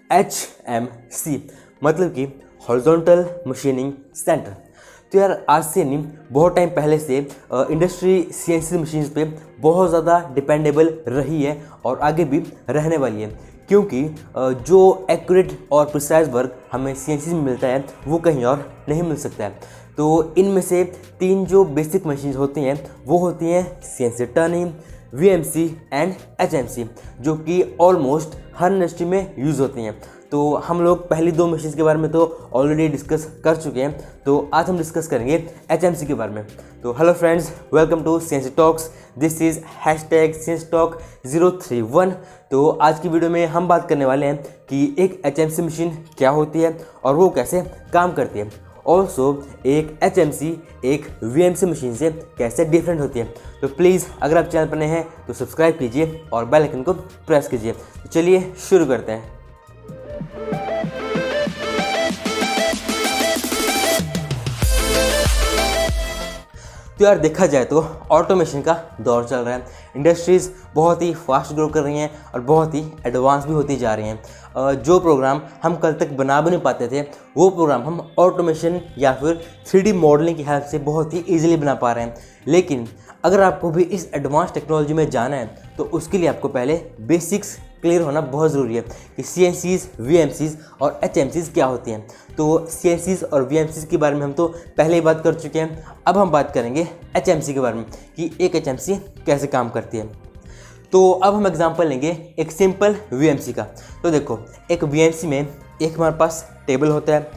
HMC मतलब कि horizontal machining centre. तो यार आज से नहीं, बहुत टाइम पहले से इंडस्ट्री CNC मशीन्स पे बहुत ज़्यादा डिपेंडेबल रही है और आगे भी रहने वाली है, क्योंकि जो एक्यूरेट और प्रिसाइज वर्क हमें CNC में मिलता है वो कहीं और नहीं मिल सकता है। तो इनमें से 3 जो बेसिक मशीन्स होती हैं वो होती हैं CNC turning, VMC and HMC, जो कि ऑलमोस्ट हर इंडस्ट्री में यूज़ होती हैं। तो हम लोग पहली 2 मशीन्स के बारे में तो ऑलरेडी डिस्कस कर चुके हैं, तो आज हम डिस्कस करेंगे HMC के बारे में। तो hello friends, welcome to CNC talks. This is #CNC Talk 031। तो आज की वीडियो में हम बात करने वाले हैं कि एक HMC मशीन क्या होती है और वो कैसे काम करती है। ऑल्सो एक HMC एक VMC मशीन से कैसे डिफरेंट होती है। तो प्लीज़ अगर आप चैनल पर नए हैं तो सब्सक्राइब कीजिए और बेल आइकन को प्रेस कीजिए। तो चलिए शुरू करते हैं। तो यार देखा जाए तो ऑटोमेशन का दौर चल रहा है। इंडस्ट्रीज़ बहुत ही फास्ट ग्रो कर रही हैं और बहुत ही एडवांस भी होती जा रही हैं। जो प्रोग्राम हम कल तक बना भी नहीं पाते थे वो प्रोग्राम हम ऑटोमेशन या फिर 3D मॉडलिंग की हेल्प से बहुत ही ईजिली बना पा रहे हैं। लेकिन अगर आपको भी इस एडवांस टेक्नोलॉजी में जाना है तो उसके लिए आपको पहले बेसिक्स क्लियर होना बहुत ज़रूरी है कि CNCs, VMCs और HMCs क्या होती हैं। तो CNCs और VMCs के बारे में हम तो पहले ही बात कर चुके हैं। अब हम बात करेंगे HMC के बारे में कि एक HMC कैसे काम करती है। तो अब हम एग्जांपल लेंगे एक सिंपल VMC का। तो देखो, एक VMC में एक हमारे पास टेबल होता है,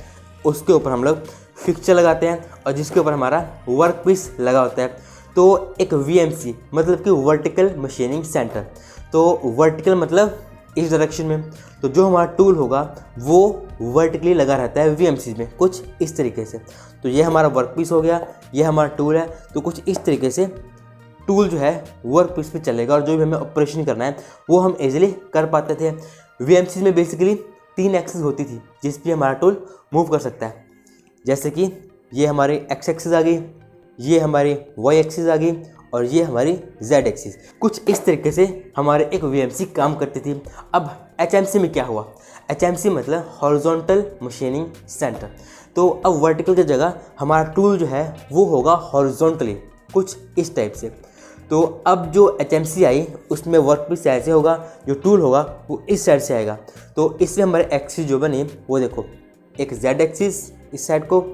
उसके ऊपर हम लोग फिक्सचर लगाते हैं और जिसके ऊपर हमारा वर्क पीस लगा होता है। तो एक VMC मतलब कि वर्टिकल मशीनिंग सेंटर। तो वर्टिकल मतलब इस डायरेक्शन में, तो जो हमारा टूल होगा वो वर्टिकली लगा रहता है VMC में, कुछ इस तरीके से। तो ये हमारा वर्क पीस हो गया, ये हमारा टूल है। तो कुछ इस तरीके से टूल जो है वर्क पीस पे चलेगा और जो भी हमें ऑपरेशन करना है वो हम इजीली कर पाते थे। VMC में बेसिकली 3 एक्सिस होती थी जिस पे हमारा टूल मूव कर सकता है। जैसे कि ये हमारी X एक्सिस आ गई, ये हमारी Y एक्सिस आ गई और ये हमारी Z एक्सिस। कुछ इस तरीके से हमारे एक VMC काम करती थी। अब HMC में क्या हुआ? HMC मतलब हॉरिजॉन्टल मशीनिंग सेंटर। तो अब वर्टिकल की जगह हमारा टूल जो है वो होगा हॉरिजॉन्टली, कुछ इस टाइप से। तो अब जो HMC आई उसमें वर्क पीस ऐसे होगा, जो टूल होगा वो इस साइड से आएगा। तो इससे हमारे एक्सिस जो बनी वो देखो, एक Z एक्सिस इस साइड को,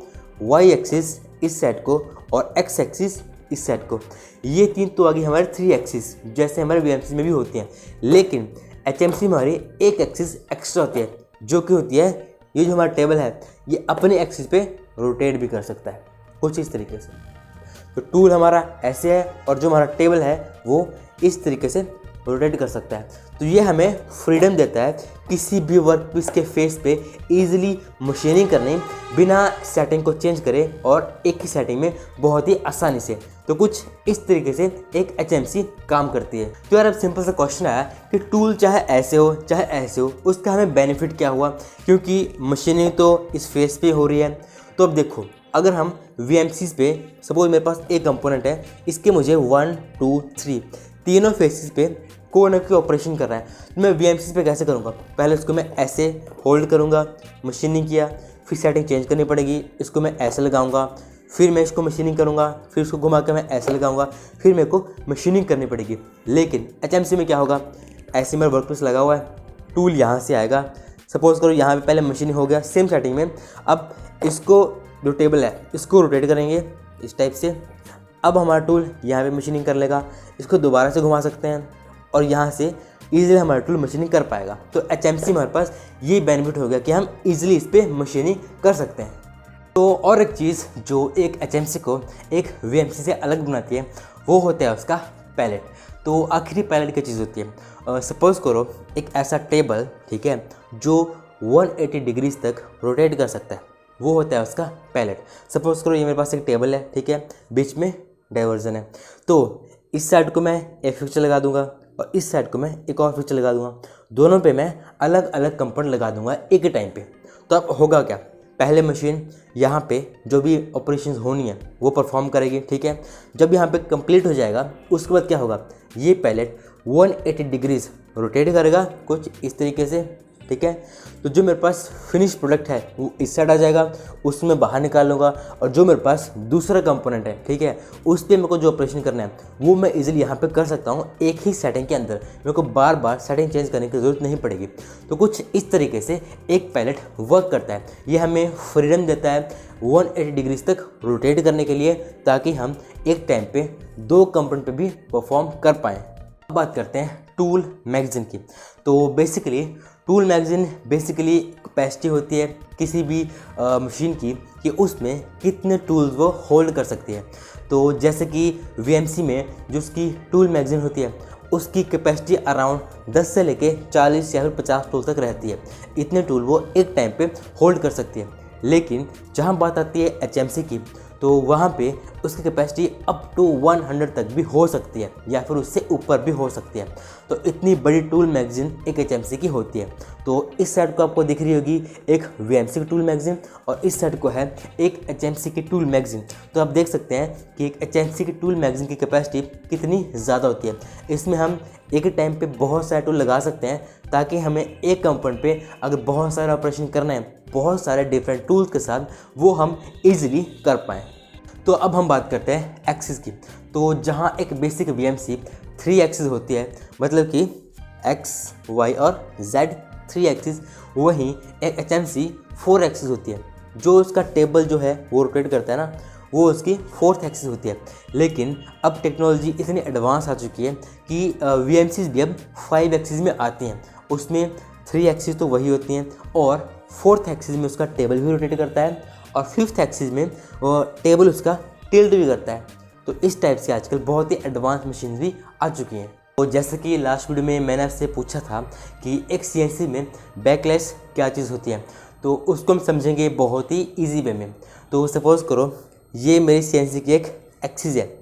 Y एक्सिस इस साइड को और X एक्सिस इस साइड को। ये 3 तो आ गई हमारे 3 एक्सिस, जैसे हमारे VMC में भी होती हैं। लेकिन HMC में हमारी एक एक्सिस एक्स्ट्रा होती है, जो कि होती है ये जो हमारा टेबल है ये अपने एक्सिस पे रोटेट भी कर सकता है, कुछ इस तरीके से। तो टूल हमारा ऐसे है और जो हमारा टेबल है वो इस तरीके से रोटेट कर सकता है। तो ये हमें फ्रीडम देता है किसी भी वर्क पीस के फेस पे इजीली मशीनिंग करने, बिना सेटिंग को चेंज करे और एक ही सेटिंग में बहुत ही आसानी से। तो कुछ इस तरीके से एक HMC काम करती है। तो यार अब सिंपल सा क्वेश्चन आया कि टूल चाहे ऐसे हो चाहे ऐसे हो, उसका हमें बेनिफिट क्या हुआ, क्योंकि मशीनिंग तो इस फेस पे हो रही है। तो अब देखो, अगर हम VMCs पे सपोज मेरे पास एक कंपोनेंट है, इसके मुझे 1 2 3 तीनों फेसेस पे कोई ना कोई ऑपरेशन कर रहा है, तो मैं VMCs पे कैसे करूँगा? पहले इसको मैं ऐसे होल्ड करूँगा, मशीनिंग किया, फिर सेटिंग चेंज करनी पड़ेगी, इसको मैं ऐसे लगाऊँगा, फिर मैं इसको मशीनिंग करूँगा, फिर इसको घुमा के मैं ऐसे लगाऊँगा, फिर मेरे को मशीनिंग करनी पड़ेगी। लेकिन HMC में क्या होगा? ऐसे मेरा वर्क पीस लगा हुआ है, टूल यहाँ से आएगा, सपोज करो यहाँ पे पहले मशीनिंग हो गया सेम सेटिंग में। अब इसको जो टेबल है इसको रोटेट करेंगे इस टाइप से। अब हमारा टूल यहाँ पे मशीनिंग कर लेगा, इसको दोबारा से घुमा सकते हैं और यहाँ से ईजिली हमारा टूल मशीनिंग कर पाएगा। तो HMC हमारे पास ये बेनिफिट हो गया कि हम ईजिली इस पर मशीनिंग कर सकते हैं। तो और एक चीज़ जो एक HMC को एक VMC से अलग बनाती है वो होता है उसका पैलेट। तो आखिरी पैलेट क्या चीज़ होती है? सपोज़ करो एक ऐसा टेबल, ठीक है, जो 180 डिग्रीज तक रोटेट कर सकता है, वो होता है उसका पैलेट। सपोज़ करो ये मेरे पास एक टेबल है, ठीक है, बीच में डाइवर्जन है। तो इस साइड को मैं एक फिक्सचर लगा दूंगा और इस साइड को मैं एक और फिक्सचर लगा दूंगा। दोनों पे मैं अलग अलग कंपोनेंट लगा दूंगा एक ही टाइम पे। तो अब होगा क्या? पहले मशीन यहाँ पे जो भी ऑपरेशंस होनी है वो परफॉर्म करेगी, ठीक है। जब यहाँ पे कंप्लीट हो जाएगा उसके बाद क्या होगा? ये पैलेट 180 डिग्रीज रोटेट करेगा कुछ इस तरीके से, ठीक है। तो जो मेरे पास फिनिश प्रोडक्ट है वो इस साइड आ जाएगा, उसमें बाहर निकाल लूँगा, और जो मेरे पास दूसरा कंपोनेंट है, ठीक है, उस पर मेरे को जो ऑपरेशन करना है वो मैं इजीली यहाँ पे कर सकता हूँ एक ही सेटिंग के अंदर। मेरे को बार बार सेटिंग चेंज करने की ज़रूरत नहीं पड़ेगी। तो कुछ इस तरीके से एक पैलेट वर्क करता है। ये हमें फ्रीडम देता है 180 डिग्रीज तक रोटेट करने के लिए, ताकि हम एक टाइम पे 2 कंपोनेंट पे भी परफॉर्म कर पाएँ। अब बात करते हैं टूल मैगज़ीन की। तो basically tool magazine basically capacity होती है किसी भी मशीन की कि उसमें कितने टूल्स वो होल्ड कर सकती है। तो जैसे कि VMC में जो उसकी टूल मैगज़ीन होती है उसकी कैपेसिटी अराउंड 10 से लेके 40 या फिर 50 टूल तक रहती है। इतने टूल वो एक टाइम पे होल्ड कर सकती है। लेकिन जहाँ बात आती है HMC की, तो वहाँ पे उसकी कैपेसिटी अप टू 100 तक भी हो सकती है या फिर उससे ऊपर भी हो सकती है। तो इतनी बड़ी टूल मैगज़ीन एक HMC की होती है। तो इस साइड को आपको दिख रही होगी एक VMC की टूल मैगज़ीन, और इस साइड को है एक HMC की टूल मैगज़ीन। तो आप देख सकते हैं कि एक HMC की टूल मैगज़ीन की कैपेसिटी कितनी ज़्यादा होती है। इसमें हम एक टाइम पे बहुत सारे टूल लगा सकते हैं, ताकि हमें एक कंपोनेंट पे अगर बहुत सारा ऑपरेशन करना है बहुत सारे डिफरेंट टूल्स के साथ, वो हम ईजिली कर पाएँ। तो अब हम बात करते हैं एक्सिस की। तो जहाँ एक बेसिक VMC 3 एक्सिस होती है, मतलब कि X, Y और Z 3 एक्सिस, वहीं एक HMC 4 एक्सिस होती है। जो उसका टेबल जो है वो रोटेट करता है ना, वो उसकी 4th एक्सिस होती है। लेकिन अब टेक्नोलॉजी इतनी एडवांस आ चुकी है कि VMCs भी अब 5 एक्सिस में आती हैं। उसमें 3 एक्सिस तो वही होती हैं, और 4th एक्सिस में उसका टेबल भी रोटेट करता है, और 5th एक्सिस में टेबल उसका टिल्ट भी करता है। तो इस टाइप से आजकल बहुत ही एडवांस मशीन भी आ चुकी हैं। तो जैसे कि लास्ट वीडियो में मैंने आपसे पूछा था कि एक CNC में बैकलैश क्या चीज़ होती है, तो उसको हम समझेंगे बहुत ही ईजी वे में। तो सपोज़ करो ये मेरी CNC की एक एक्सिस है,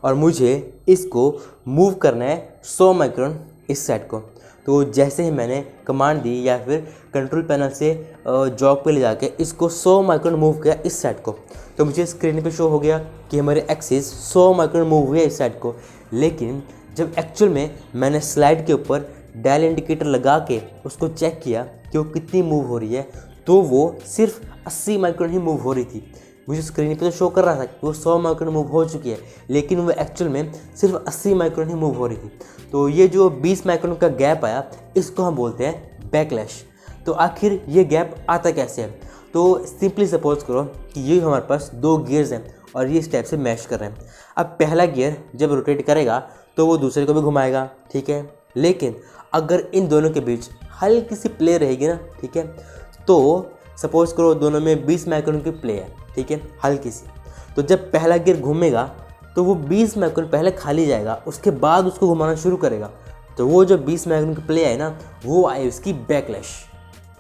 और मुझे इसको मूव करना है 100 माइक्रोन इस साइड को। तो जैसे ही मैंने कमांड दी या फिर कंट्रोल पैनल से जॉब पे ले जाके इसको 100 माइक्रोन मूव किया इस साइड को, तो मुझे स्क्रीन पे शो हो गया कि हमारे एक्सिस 100 माइक्रोन मूव हुए इस साइड को। लेकिन जब एक्चुअल में मैंने स्लाइड के ऊपर डायल इंडिकेटर लगा के उसको चेक किया कि वो कितनी मूव हो रही है, तो वो सिर्फ 80 माइक्रोन ही मूव हो रही थी। मुझे स्क्रीन पे तो शो कर रहा था कि वो 100 माइक्रोन मूव हो चुकी है, लेकिन वो एक्चुअल में सिर्फ 80 माइक्रोन ही मूव हो रही थी। तो ये जो 20 माइक्रोन का गैप आया, इसको हम बोलते हैं बैकलैश। तो आखिर ये गैप आता कैसे है? तो सिंपली सपोज करो कि ये हमारे पास 2 गियर्स हैं और ये इस टाइप से मैश कर रहे हैं। अब पहला गियर जब रोटेट करेगा तो वो दूसरे को भी घुमाएगा, ठीक है। लेकिन अगर इन दोनों के बीच हल्की सी प्ले रहेगी ना, ठीक है, तो सपोज करो दोनों में 20 माइक्रोन की प्ले है, ठीक है, हल्की सी। तो जब पहला गियर घूमेगा तो वो 20 माइक्रोन पहले खाली जाएगा, उसके बाद उसको घुमाना शुरू करेगा। तो वो जो 20 माइक्रोन की प्ले है ना, वो आई उसकी बैकलैश।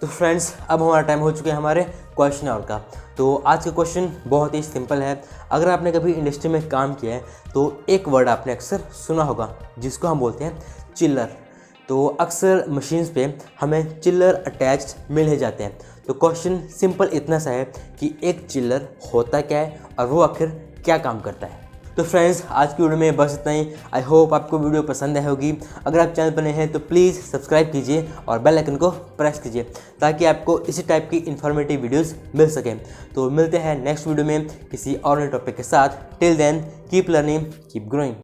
तो फ्रेंड्स, अब हमारा टाइम हो चुका है हमारे क्वेश्चन आवर का। तो आज का क्वेश्चन बहुत ही सिंपल है। अगर आपने कभी इंडस्ट्री में काम किया है तो एक वर्ड आपने अक्सर सुना होगा जिसको हम बोलते हैं चिल्लर। तो अक्सर मशीन्स पे हमें चिल्लर अटैच्ड मिल ही जाते हैं। तो क्वेश्चन सिंपल इतना सा है कि एक चिल्लर होता क्या है और वो आखिर क्या काम करता है। तो फ्रेंड्स, आज की वीडियो में बस इतना ही। आई होप आपको वीडियो पसंद आई होगी। अगर आप चैनल पर नए हैं तो प्लीज़ सब्सक्राइब कीजिए और बेल आइकन को प्रेस कीजिए, ताकि आपको इसी टाइप की इन्फॉर्मेटिव वीडियोस मिल सकें। तो मिलते हैं नेक्स्ट वीडियो में किसी और नए टॉपिक के साथ। Till then keep learning, keep growing.